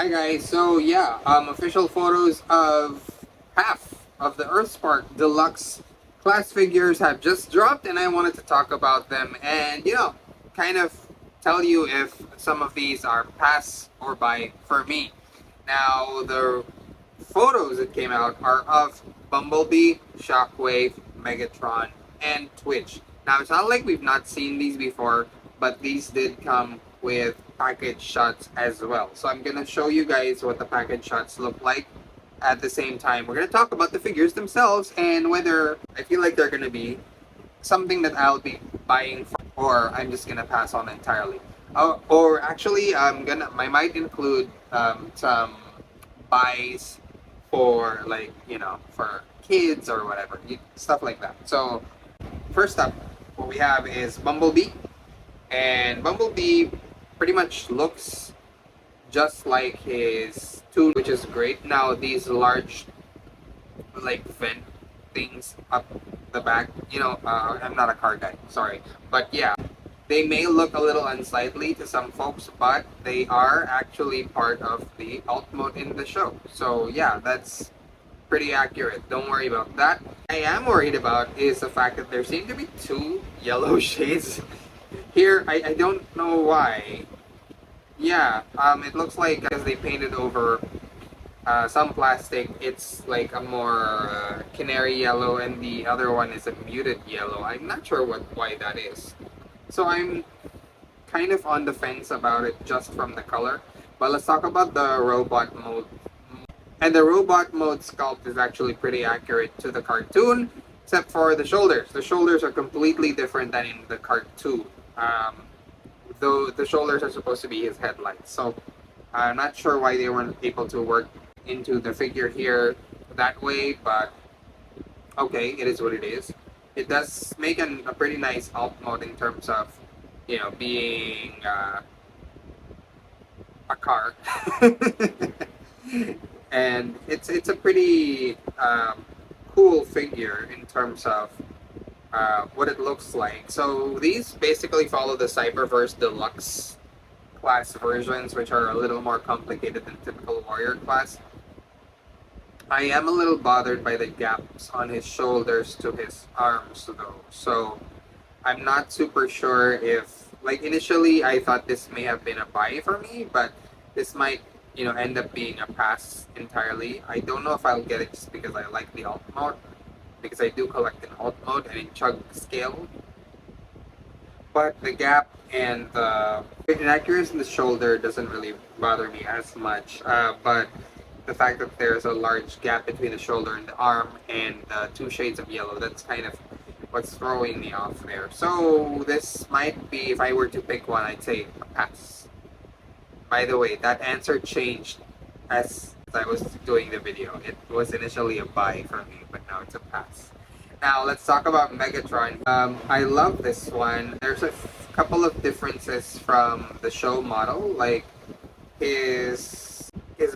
Hi guys, so yeah, official photos of half of the EarthSpark Deluxe class figures have just dropped, and I wanted to talk about them and kind of tell you if some of these are pass or buy for me. Now, the photos that came out are of Bumblebee, Shockwave, Megatron, and Twitch. Now, it's not like we've not seen these before, but these did come with package shots as well. So I'm going to show you guys what the package shots look like. At the same time, we're going to talk about the figures themselves and whether I feel like they're going to be something that I'll be buying for, or I'm just going to pass on entirely. Or actually, I might include some buys for for kids or whatever, stuff like that. So first up, what we have is Bumblebee, and Bumblebee pretty much looks just like his tune, which is great. Now these large vent things up the back, I'm not a car guy, sorry, but yeah, they may look a little unsightly to some folks, but they are actually part of the alt mode in the show. So yeah, that's pretty accurate. Don't worry about that. I am worried about is the fact that there seem to be two yellow shades here. I don't know why. Yeah, it looks like because they painted over some plastic, it's like a more canary yellow, and the other one is a muted yellow. I'm not sure why that is. So I'm kind of on the fence about it just from the color. But let's talk about the robot mode. And the robot mode sculpt is actually pretty accurate to the cartoon, except for the shoulders. The shoulders are completely different than in the cartoon. Though the shoulders are supposed to be his headlights. So I'm not sure why they weren't able to work into the figure here that way, but okay, it is what it is. It does make a pretty nice alt mode in terms of, being a car. And it's a pretty cool figure in terms of what it looks like. So these basically follow the Cyberverse Deluxe class versions, which are a little more complicated than typical warrior class. I am a little bothered by the gaps on his shoulders to his arms though. So I'm not super sure if, initially I thought this may have been a buy for me, but this might, end up being a pass entirely. I don't know if I'll get it just because I like the alt mode, because I do collect in alt mode and in chug scale. But the gap and the inaccuracy in the shoulder doesn't really bother me as much. But the fact that there's a large gap between the shoulder and the arm and two shades of yellow, that's kind of what's throwing me off there. So this might be, if I were to pick one, I'd say a pass. By the way, that answer changed as I was doing the video. It was initially a buy for me, but now it's a pass. Now let's talk about Megatron. I love this one. There's a couple of differences from the show model, like his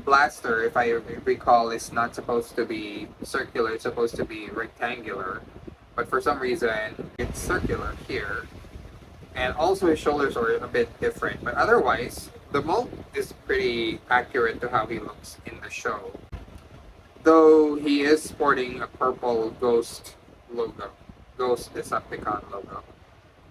blaster, if I recall, is not supposed to be circular, it's supposed to be rectangular, but for some reason it's circular here. And also his shoulders are a bit different, but otherwise the mold is pretty accurate to how he looks in the show, though he is sporting a purple ghost logo, ghost Decepticon logo,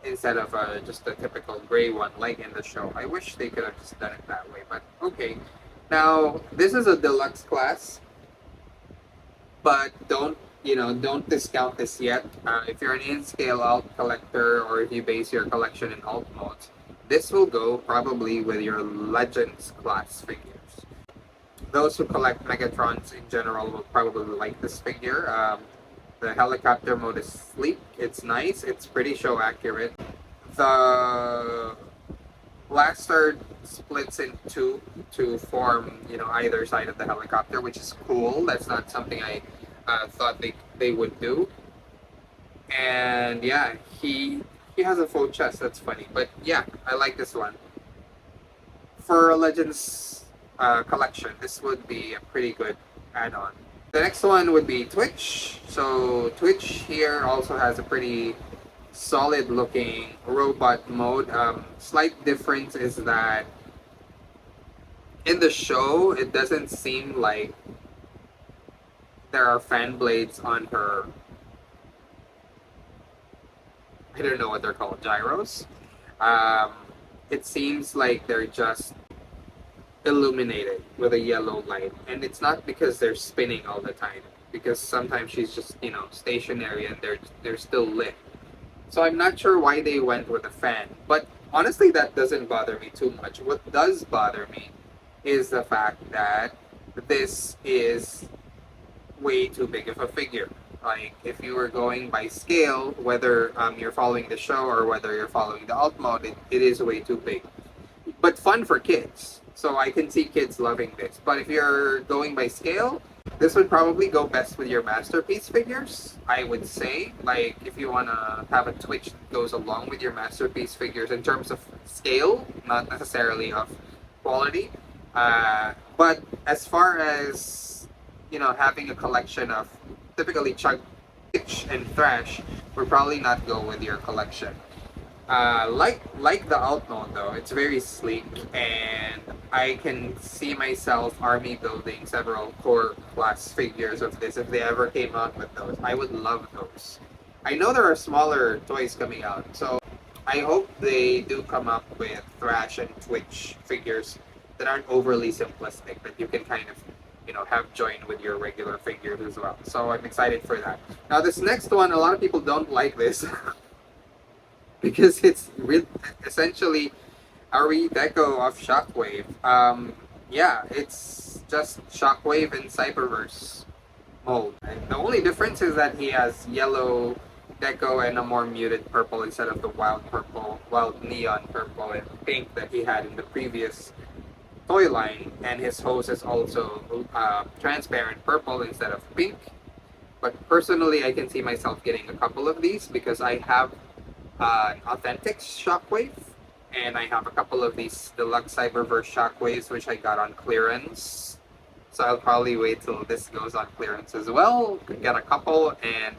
instead of just a typical gray one like in the show. I wish they could have just done it that way, but okay. Now this is a deluxe class, but don't discount this yet. If you're an in-scale alt collector, or if you base your collection in alt modes, this will go probably with your Legends class figures. Those who collect Megatrons in general will probably like this figure. The helicopter mode is sleek, it's nice, it's pretty show accurate. The blaster splits in two to form, either side of the helicopter, which is cool. That's not something I thought they would do. And yeah, he has a full chest. That's funny, but yeah, I like this one. For a Legends collection, this would be a pretty good add-on. The next one would be Twitch. So Twitch here also has a pretty solid looking robot mode. Slight difference is that in the show, it doesn't seem like there are fan blades on her. I don't know what they're called, gyros. Um, it seems like they're just illuminated with a yellow light, and it's not because they're spinning all the time. Because sometimes she's just stationary and they're still lit. So I'm not sure why they went with a fan, but honestly, that doesn't bother me too much. What does bother me is the fact that this is way too big of a figure. Like, if you were going by scale, whether you're following the show or whether you're following the alt mode, it is way too big. But fun for kids. So I can see kids loving this. But if you're going by scale, this would probably go best with your masterpiece figures, I would say. Like, if you want to have a Twitch that goes along with your masterpiece figures in terms of scale, not necessarily of quality. But as far as, having a collection of typically Chug, Pitch, and Thrash, would probably not go with your collection. Like the alt mode though, it's very sleek, and I can see myself army building several core class figures of this if they ever came out with those. I would love those. I know there are smaller toys coming out, so I hope they do come up with Thrash and Twitch figures that aren't overly simplistic, that you can kind of have joined with your regular figures as well. So I'm excited for that. Now this next one, a lot of people don't like this. Because it's essentially a redeco of Shockwave. Yeah, it's just Shockwave in Cyberverse mode. And the only difference is that he has yellow deco and a more muted purple instead of the wild neon purple and pink that he had in the previous toy line. And his hose is also transparent purple instead of pink. But personally, I can see myself getting a couple of these because I have an authentic Shockwave, and I have a couple of these deluxe Cyberverse Shockwaves which I got on clearance. So I'll probably wait till this goes on clearance as well, get a couple, and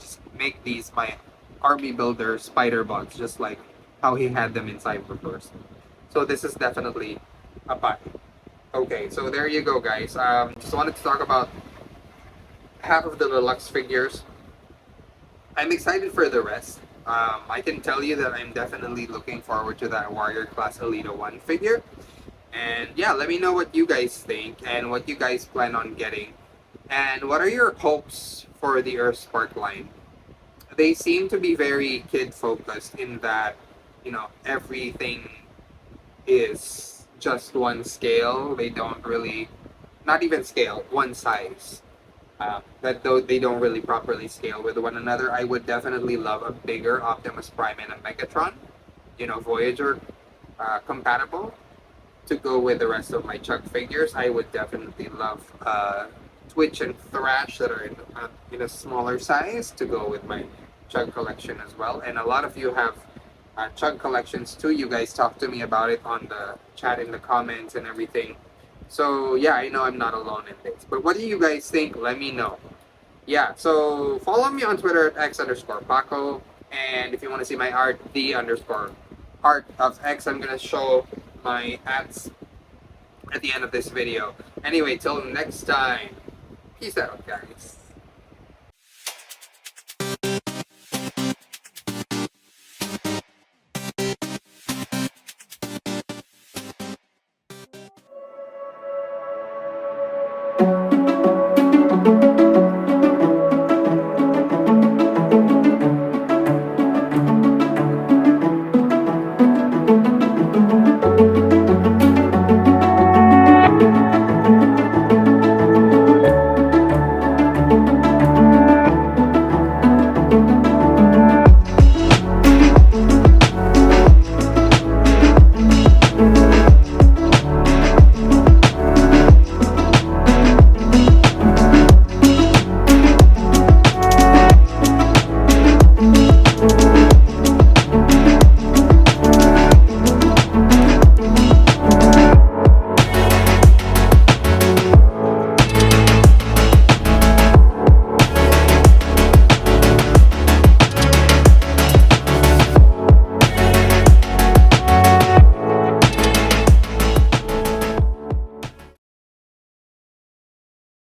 just make these my army builder spider bots, just like how he had them in Cyberverse. So this is definitely a buy. Okay, so there you go, guys. Just wanted to talk about half of the deluxe figures. I'm excited for the rest. I can tell you that I'm definitely looking forward to that Warrior Class Elite 1 figure. And yeah, let me know what you guys think and what you guys plan on getting. And what are your hopes for the EarthSpark line? They seem to be very kid focused in that, everything is just one scale. They don't really, not even scale, one size. That though they don't really properly scale with one another. I would definitely love a bigger Optimus Prime and a Megatron, Voyager compatible, to go with the rest of my Chug figures. I would definitely love Twitch and Thrash that are in a smaller size to go with my Chug collection as well. And a lot of you have Chug collections too. You guys talk to me about it on the chat, in the comments and everything. So yeah, I know I'm not alone in this. But what do you guys think? Let me know. Yeah, so follow me on Twitter at x_Paco. And if you want to see my art, the_art of X, I'm going to show my ads at the end of this video. Anyway, till next time. Peace out, guys.